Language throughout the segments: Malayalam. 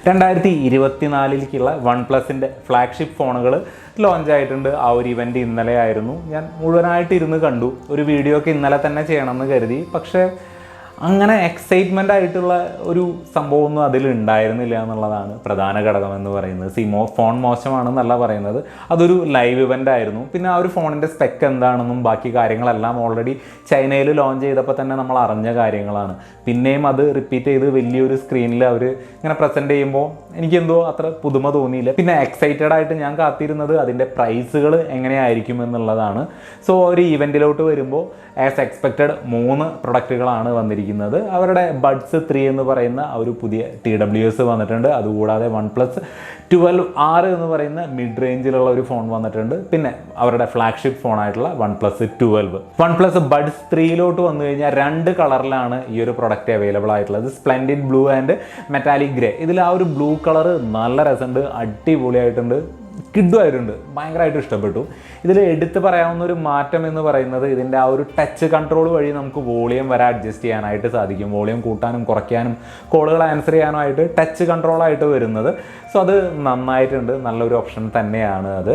2024ലേക്കുള്ള വൺ പ്ലസിൻ്റെ ഫ്ലാഗ്ഷിപ്പ് ഫോണുകൾ ലോഞ്ച് ആയിട്ടുണ്ട്. ആ ഒരു ഇവൻ്റ് ഇന്നലെ ആയിരുന്നു. ഞാൻ മുഴുവനായിട്ട് ഇരുന്ന് കണ്ടു. ഒരു വീഡിയോ ഒക്കെ ഇന്നലെ തന്നെ ചെയ്യണമെന്ന് കരുതി. പക്ഷേ അങ്ങനെ എക്സൈറ്റ്മെൻ്റ് ആയിട്ടുള്ള ഒരു സംഭവമൊന്നും അതിൽ ഉണ്ടായിരുന്നില്ല എന്നുള്ളതാണ് പ്രധാന ഘടകം എന്ന് പറയുന്നത്. ഫോൺ മോശമാണെന്നല്ല പറയുന്നത്, അതൊരു ലൈവ് ഇവൻ്റ് ആയിരുന്നു. പിന്നെ ആ ഒരു ഫോണിൻ്റെ സ്പെക്ക് എന്താണെന്നും ബാക്കി കാര്യങ്ങളെല്ലാം ഓൾറെഡി ചൈനയിൽ ലോഞ്ച് ചെയ്തപ്പോൾ തന്നെ നമ്മൾ അറിഞ്ഞ കാര്യങ്ങളാണ്. പിന്നെയും അത് റിപ്പീറ്റ് ചെയ്ത് വലിയൊരു സ്ക്രീനിൽ അവർ ഇങ്ങനെ പ്രസൻറ്റ് ചെയ്യുമ്പോൾ എനിക്കെന്തോ അത്ര പുതുമ തോന്നിയില്ല. പിന്നെ എക്സൈറ്റഡ് ആയിട്ട് ഞാൻ കാത്തിരുന്നത് അതിൻ്റെ പ്രൈസുകൾ എങ്ങനെയായിരിക്കും എന്നുള്ളതാണ്. സോ ഒരു ഈവൻറ്റിലോട്ട് വരുമ്പോൾ ആസ് എക്സ്പെക്റ്റഡ് 3 പ്രൊഡക്റ്റുകളാണ് വന്നിരിക്കുന്നത്. അവരുടെ ബഡ്സ് 3 എന്ന് പറയുന്ന ഒരു പുതിയ TWS വന്നിട്ടുണ്ട്. അതുകൂടാതെ OnePlus 12R എന്ന് പറയുന്ന മിഡ് റേഞ്ചിലുള്ള ഒരു ഫോൺ വന്നിട്ടുണ്ട്. പിന്നെ അവരുടെ ഫ്ലാഗ്ഷിപ്പ് ഫോണായിട്ടുള്ള OnePlus 12. OnePlus Buds 3 വന്നു കഴിഞ്ഞാൽ 2 കളറിലാണ് ഈ ഒരു പ്രൊഡക്റ്റ് അവൈലബിൾ ആയിട്ടുള്ളത്. Splendid blue and metallic grey. ഇതിൽ ആ ഒരു ബ്ലൂ കളർ നല്ല രസമുണ്ട്, അടിപൊളിയായിട്ടുണ്ട്, കിഡുമായിട്ടുണ്ട്, ഭയങ്കരമായിട്ട് ഇഷ്ടപ്പെട്ടു. ഇതിൽ എടുത്ത് പറയാവുന്ന ഒരു മാറ്റം എന്ന് പറയുന്നത് ഇതിൻ്റെ ആ ഒരു ടച്ച് കൺട്രോൾ വഴി നമുക്ക് വോളിയം വരെ അഡ്ജസ്റ്റ് ചെയ്യാനായിട്ട് സാധിക്കും. വോളിയം കൂട്ടാനും കുറയ്ക്കാനും കോളുകൾ ആൻസർ ചെയ്യാനുമായിട്ട് ടച്ച് കൺട്രോളായിട്ട് വരുന്നത്. സോ അത് നന്നായിട്ടുണ്ട്, നല്ലൊരു ഓപ്ഷൻ തന്നെയാണ് അത്.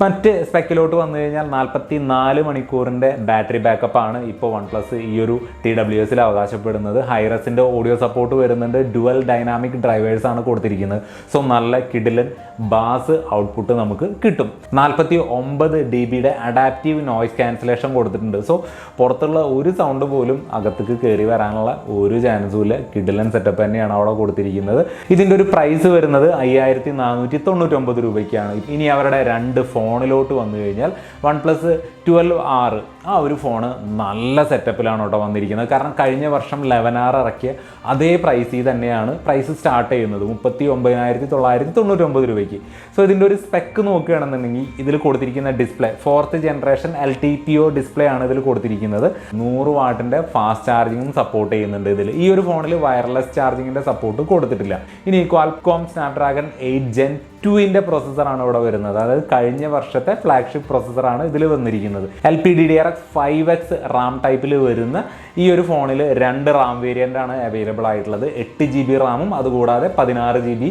മറ്റ് സ്പെക്കിലോട്ട് വന്നു കഴിഞ്ഞാൽ 44 മണിക്കൂറിൻ്റെ ബാറ്ററി ബാക്കപ്പാണ് ഇപ്പോൾ OnePlus ഈ ഒരു TWSൽ അവകാശപ്പെടുന്നത്. ഹൈറസിൻ്റെ ഓഡിയോ സപ്പോർട്ട് വരുന്നുണ്ട്. ഡുവൽ ഡൈനാമിക് ഡ്രൈവേഴ്സാണ് കൊടുത്തിരിക്കുന്നത്. സോ നല്ല കിഡിലൻ ബാസ് ഔട്ട്പുട്ട് നമുക്ക് കിട്ടും. 49 dBയുടെ അഡാപ്റ്റീവ് നോയ്സ് ക്യാൻസലേഷൻ കൊടുത്തിട്ടുണ്ട്. സോ പുറത്തുള്ള ഒരു സൗണ്ട് പോലും അകത്തേക്ക് കയറി വരാനുള്ള ഒരു ചാൻസും ഇല്ല. കിഡിലൻ സെറ്റപ്പ് തന്നെയാണ് അവിടെ കൊടുത്തിരിക്കുന്നത്. ഇതിൻ്റെ ഒരു പ്രൈസ് വരുന്നത് 5499 രൂപയ്ക്കാണ്. ഇനി അവരുടെ 2 ഫോണിലോട്ട് വന്നു കഴിഞ്ഞാൽ OnePlus 12R ആ ഒരു ഫോണ് നല്ല സെറ്റപ്പിലാണ് കേട്ടോ വന്നിരിക്കുന്നത്. കാരണം കഴിഞ്ഞ വർഷം 11R ഇറക്കിയ അതേ പ്രൈസിൽ തന്നെയാണ് പ്രൈസ് സ്റ്റാർട്ട് ചെയ്യുന്നത്, 39,999 രൂപയ്ക്ക്. സോ ഇതിൻ്റെ ഒരു സ്പെക്ക് നോക്കുകയാണെന്നുണ്ടെങ്കിൽ ഇതിൽ കൊടുത്തിരിക്കുന്ന display 4th generation LTPO display ആണ് ഇതിൽ കൊടുത്തിരിക്കുന്നത്. 100 വാട്ടിൻ്റെ ഫാസ്റ്റ് ചാർജിങ്ങും സപ്പോർട്ട് ചെയ്യുന്നുണ്ട്. ഇതിൽ ഈ ഒരു ഫോണിൽ വയർലെസ് ചാർജിങ്ങിൻ്റെ സപ്പോർട്ട് കൊടുത്തിട്ടില്ല. ഇനി Qualcomm Snapdragon 8 Gen 2ൻ്റെ പ്രോസസ്സറാണ് ഇവിടെ വരുന്നത്. അതായത് കഴിഞ്ഞ വർഷത്തെ ഫ്ലാഗ്ഷിപ്പ് പ്രോസസ്സറാണ് ഇതിൽ വന്നിരിക്കുന്നത്. LPDDR5X റാം ടൈപ്പിൽ വരുന്ന ഈ ഒരു ഫോണിൽ 2 റാം വേരിയൻ്റ് ആണ് അവൈലബിൾ ആയിട്ടുള്ളത്. 8 GB റാമും അതുകൂടാതെ 16 GB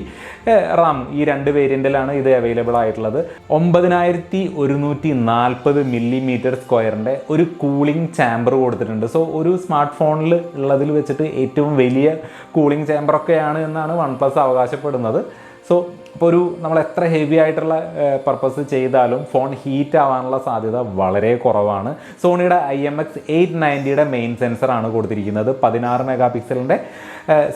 റാം. ഈ 2 വേരിയൻറ്റിലാണ് ഇത് അവൈലബിൾ ആയിട്ടുള്ളത്. 9140 mm² ഒരു കൂളിംഗ് ചാമ്പർ കൊടുത്തിട്ടുണ്ട്. സോ ഒരു സ്മാർട്ട് ഫോണിൽ ഉള്ളതിൽ വെച്ചിട്ട് ഏറ്റവും വലിയ കൂളിംഗ് ചാമ്പറൊക്കെയാണ് എന്നാണ് OnePlus അവകാശപ്പെടുന്നത്. സോ ഇപ്പോൾ നമ്മൾ എത്ര ഹെവി ആയിട്ടുള്ള പർപ്പസ് ചെയ്താലും ഫോൺ ഹീറ്റ് ആവാനുള്ള സാധ്യത വളരെ കുറവാണ്. സോണിയുടെ IMX890യുടെ മെയിൻ സെൻസറാണ് കൊടുത്തിരിക്കുന്നത്. 16 മെഗാപിക്സലിൻ്റെ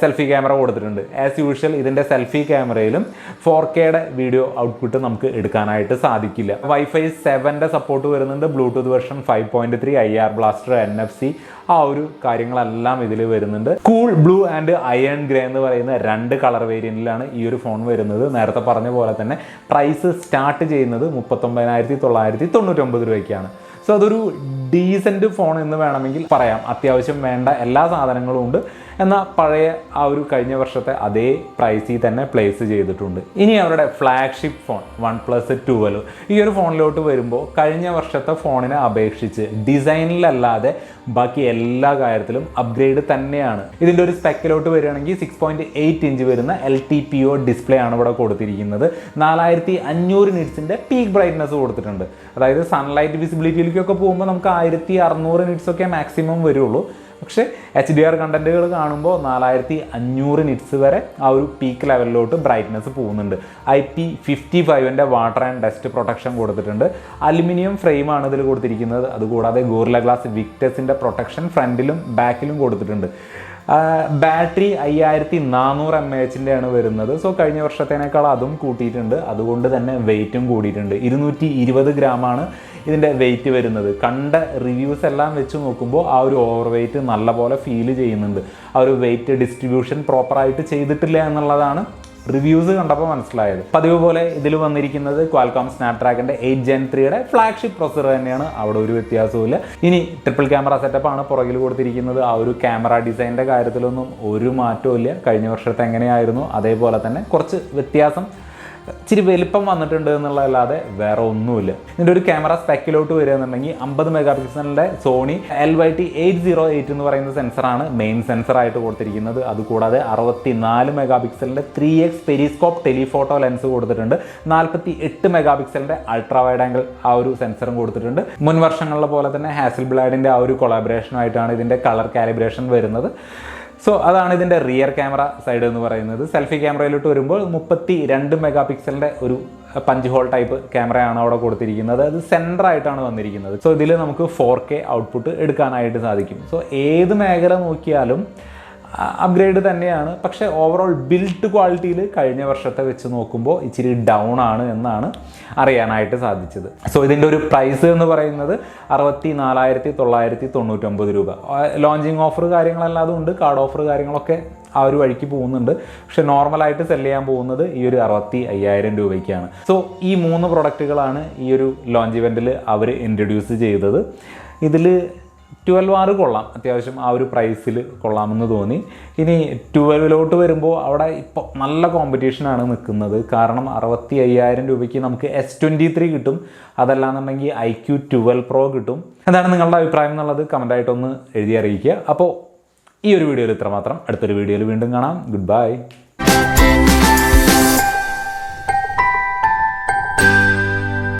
സെൽഫി ക്യാമറ കൊടുത്തിട്ടുണ്ട്. ആസ് യൂഷ്വൽ ഇതിൻ്റെ സെൽഫി ക്യാമറയിലും 4Kയുടെ വീഡിയോ ഔട്ട്പുട്ട് നമുക്ക് എടുക്കാനായിട്ട് സാധിക്കില്ല. Wi-Fi 7ൻ്റെ സപ്പോർട്ട് വരുന്നുണ്ട്. Bluetooth version 5.3, IR blaster, NFC ആ ഒരു കാര്യങ്ങളെല്ലാം ഇതിൽ വരുന്നുണ്ട്. Cool blue and iron grey എന്ന് പറയുന്ന 2 കളർ വേരിയൻറ്റിലാണ് ഈ ഒരു ഫോൺ വരുന്നത്. നേരത്തെ പറഞ്ഞ പോലെ തന്നെ പ്രൈസ് സ്റ്റാർട്ട് ചെയ്യുന്നത് 39,999 രൂപയ്ക്കാണ്. സോ അതൊരു ഡീസൻറ്റ് ഫോൺ എന്ന് വേണമെങ്കിൽ പറയാം. അത്യാവശ്യം വേണ്ട എല്ലാ സാധനങ്ങളും ഉണ്ട്. എന്നാൽ പഴയ ആ ഒരു കഴിഞ്ഞ വർഷത്തെ അതേ പ്രൈസിൽ തന്നെ പ്ലേസ് ചെയ്തിട്ടുണ്ട്. ഇനി അവരുടെ ഫ്ലാഗ്ഷിപ്പ് ഫോൺ OnePlus 12 ഈ ഒരു ഫോണിലോട്ട് വരുമ്പോൾ കഴിഞ്ഞ വർഷത്തെ ഫോണിനെ അപേക്ഷിച്ച് ഡിസൈനിലല്ലാതെ ബാക്കി എല്ലാ കാര്യത്തിലും അപ്ഗ്രേഡ് തന്നെയാണ്. ഇതിൻ്റെ ഒരു സ്പെക്കിലോട്ട് വരികയാണെങ്കിൽ 6.8 ഇഞ്ച് വരുന്ന LTPO ഡിസ്പ്ലേ ആണ് ഇവിടെ കൊടുത്തിരിക്കുന്നത്. 4500 നിറ്റ്സിൻ്റെ പീക്ക് ബ്രൈറ്റ്നസ് കൊടുത്തിട്ടുണ്ട്. അതായത് സൺലൈറ്റ് വിസിബിലിറ്റിയിലേക്കൊക്കെ പോകുമ്പോൾ നമുക്ക് 1600 നിറ്റ്സൊക്കെ മാക്സിമം വരുള്ളൂ. പക്ഷേ HDR കണ്ടൻറ്റുകൾ കാണുമ്പോൾ 4500 നിറ്റ്സ് വരെ ആ ഒരു പീക്ക് ലെവലിലോട്ട് ബ്രൈറ്റ്നസ് പോകുന്നുണ്ട്. IP55ൻ്റെ വാട്ടർ ആൻഡ് ഡസ്റ്റ് പ്രൊട്ടക്ഷൻ കൊടുത്തിട്ടുണ്ട്. അലുമിനിയം ഫ്രെയിമാണ് ഇതിൽ കൊടുത്തിരിക്കുന്നത്. അതുകൂടാതെ ഗോറില്ല ഗ്ലാസ് വിക്ടസിൻ്റെ പ്രൊട്ടക്ഷൻ ഫ്രണ്ടിലും ബാക്കിലും കൊടുത്തിട്ടുണ്ട്. ബാറ്ററി 5400 mAh ആണ് വരുന്നത്. സോ കഴിഞ്ഞ വർഷത്തേനേക്കാൾ അതും കൂട്ടിയിട്ടുണ്ട്. അതുകൊണ്ട് തന്നെ വെയിറ്റും കൂടിയിട്ടുണ്ട്. 220 ഗ്രാമാണ് ഇതിൻ്റെ വെയിറ്റ് വരുന്നത്. കണ്ട റിവ്യൂസ് എല്ലാം വെച്ച് നോക്കുമ്പോൾ ആ ഒരു ഓവർ വെയിറ്റ് നല്ലപോലെ ഫീൽ ചെയ്യുന്നുണ്ട്. ആ ഒരു വെയിറ്റ് ഡിസ്ട്രിബ്യൂഷൻ പ്രോപ്പറായിട്ട് ചെയ്തിട്ടില്ല എന്നുള്ളതാണ് റിവ്യൂസ് കണ്ടപ്പോൾ മനസ്സിലായത്. പതിവ് പോലെ ഇതിൽ വന്നിരിക്കുന്നത് Qualcomm Snapdragon 8 Gen 3യുടെ ഫ്ലാഗ്ഷിപ്പ് പ്രൊസസ്സർ തന്നെയാണ്. അവിടെ ഒരു വ്യത്യാസവുമില്ല. ഇനി ട്രിപ്പിൾ ക്യാമറ സെറ്റപ്പാണ് പുറകിൽ കൊടുത്തിരിക്കുന്നത്. ആ ഒരു ക്യാമറ ഡിസൈനിൻ്റെ കാര്യത്തിലൊന്നും ഒരു മാറ്റവും ഇല്ല. കഴിഞ്ഞ വർഷത്തെ എങ്ങനെയായിരുന്നു അതേപോലെ തന്നെ കുറച്ച് വ്യത്യാസം ഇച്ചിരി വലിപ്പം വന്നിട്ടുണ്ട് എന്നുള്ളതല്ലാതെ വേറെ ഒന്നുമില്ല. ഇതിൻ്റെ ഒരു ക്യാമറ സ്പെക്കിലോട്ട് വരികയെന്നുണ്ടെങ്കിൽ 50 മെഗാ പിക്സലിൻ്റെ സോണി LYT-808 എന്ന് പറയുന്ന സെൻസറാണ് മെയിൻ സെൻസറായിട്ട് കൊടുത്തിരിക്കുന്നത്. അതുകൂടാതെ 64 മെഗാ പിക്സലിൻ്റെ 3x പെരിസ്കോപ്പ് ടെലിഫോട്ടോ ലെൻസ് കൊടുത്തിട്ടുണ്ട്. 48 മെഗാ പിക്സലിൻ്റെ അൾട്രാ വൈഡ് ആംഗിൾ ആ ഒരു സെൻസറും കൊടുത്തിട്ടുണ്ട്. മുൻ വർഷങ്ങളിലെ പോലെ തന്നെ ഹാസൽബ്ലാഡിൻ്റെ ആ ഒരു കൊളാബറേഷനുമായിട്ടാണ് ഇതിൻ്റെ കളർ കാലിബ്രേഷൻ വരുന്നത്. സോ അതാണ് ഇതിൻ്റെ റിയർ ക്യാമറ സൈഡ് എന്ന് പറയുന്നത്. സെൽഫി ക്യാമറയിലോട്ട് വരുമ്പോൾ 32 മെഗാ പിക്സലിൻ്റെ ഒരു പഞ്ച് ഹോൾ ടൈപ്പ് ക്യാമറയാണ് അവിടെ കൊടുത്തിരിക്കുന്നത്. അത് സെൻറ്ററായിട്ടാണ് വന്നിരിക്കുന്നത്. സോ ഇതിൽ നമുക്ക് 4K ഔട്ട്പുട്ട് എടുക്കാനായിട്ട് സാധിക്കും. സോ ഏത് മേഖല നോക്കിയാലും അപ്ഗ്രേഡ് തന്നെയാണ്. പക്ഷേ ഓവറോൾ ബിൽഡ് ക്വാളിറ്റിയിൽ കഴിഞ്ഞ വർഷത്തെ വെച്ച് നോക്കുമ്പോൾ ഇച്ചിരി ഡൗൺ ആണ് എന്നാണ് അറിയാനായിട്ട് സാധിച്ചത്. സോ ഇതിൻ്റെ ഒരു പ്രൈസ് എന്ന് പറയുന്നത് 64,999 രൂപ. ലോഞ്ചിങ് ഓഫർ കാര്യങ്ങളല്ലാതെ ഉണ്ട്, കാർഡ് ഓഫർ കാര്യങ്ങളൊക്കെ ആ ഒരു വഴിക്ക് പോകുന്നുണ്ട്. പക്ഷെ നോർമലായിട്ട് സെല് ചെയ്യാൻ പോകുന്നത് ഈ ഒരു 65,000 രൂപയ്ക്കാണ്. സോ ഈ 3 പ്രൊഡക്റ്റുകളാണ് ഈ ഒരു ലോഞ്ച് ഇവൻറ്റിൽ അവർ ഇൻട്രൊഡ്യൂസ് ചെയ്തത്. ഇതിൽ 12R കൊള്ളാം, അത്യാവശ്യം ആ ഒരു പ്രൈസിൽ കൊള്ളാമെന്ന് തോന്നി. ഇനി 12ലോട്ട് വരുമ്പോൾ അവിടെ ഇപ്പോൾ നല്ല കോമ്പറ്റീഷനാണ് നിൽക്കുന്നത്. കാരണം 65,000 രൂപയ്ക്ക് നമുക്ക് S23 കിട്ടും, അതല്ലാന്നുണ്ടെങ്കിൽ iQ12 Pro കിട്ടും. എന്താണ് നിങ്ങളുടെ അഭിപ്രായം എന്നുള്ളത് കമൻറ്റായിട്ടൊന്ന് എഴുതി അറിയിക്കുക. അപ്പോൾ ഈ ഒരു വീഡിയോയിൽ ഇത്രമാത്രം. അടുത്തൊരു വീഡിയോയിൽ വീണ്ടും കാണാം. Good bye.